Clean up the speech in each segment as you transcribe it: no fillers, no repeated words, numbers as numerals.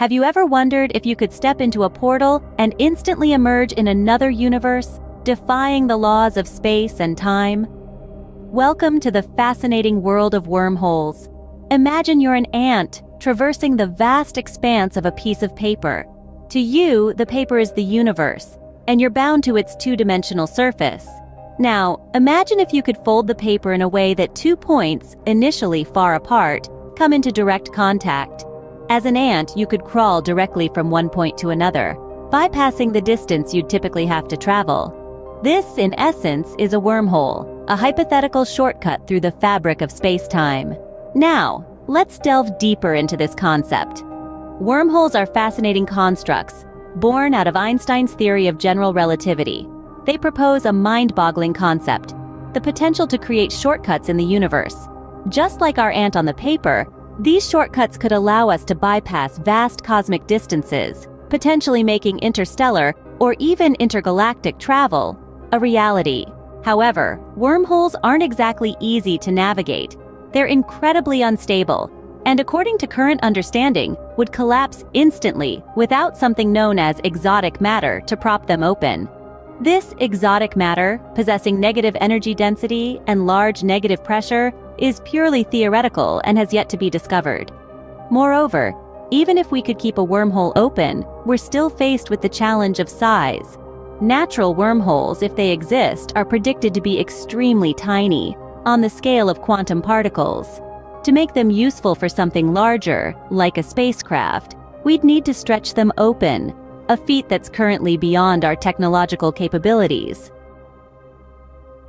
Have you ever wondered if you could step into a portal and instantly emerge in another universe, defying the laws of space and time? Welcome to the fascinating world of wormholes. Imagine you're an ant traversing the vast expanse of a piece of paper. To you, the paper is the universe, and you're bound to its two-dimensional surface. Now, imagine if you could fold the paper in a way that 2 points, initially far apart, come into direct contact. As an ant, you could crawl directly from one point to another, bypassing the distance you'd typically have to travel. This, in essence, is a wormhole, a hypothetical shortcut through the fabric of space-time. Now, let's delve deeper into this concept. Wormholes are fascinating constructs, born out of Einstein's theory of general relativity. They propose a mind-boggling concept, the potential to create shortcuts in the universe. Just like our ant on the paper, these shortcuts could allow us to bypass vast cosmic distances, potentially making interstellar or even intergalactic travel a reality. However, wormholes aren't exactly easy to navigate. They're incredibly unstable, and according to current understanding, would collapse instantly without something known as exotic matter to prop them open. This exotic matter, possessing negative energy density and large negative pressure, is purely theoretical and has yet to be discovered. Moreover, even if we could keep a wormhole open, we're still faced with the challenge of size. Natural wormholes, if they exist, are predicted to be extremely tiny, on the scale of quantum particles. To make them useful for something larger, like a spacecraft, we'd need to stretch them open, a feat that's currently beyond our technological capabilities.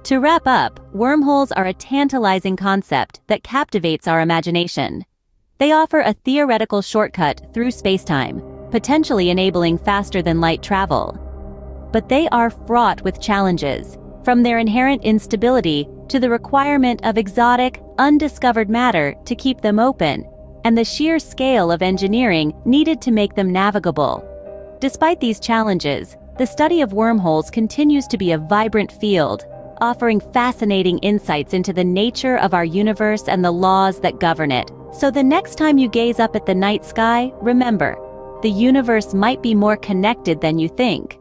To wrap up, wormholes are a tantalizing concept that captivates our imagination. They offer a theoretical shortcut through spacetime, potentially enabling faster-than-light travel. But they are fraught with challenges, from their inherent instability to the requirement of exotic, undiscovered matter to keep them open, and the sheer scale of engineering needed to make them navigable. Despite these challenges, the study of wormholes continues to be a vibrant field, offering fascinating insights into the nature of our universe and the laws that govern it. So the next time you gaze up at the night sky, remember, the universe might be more connected than you think.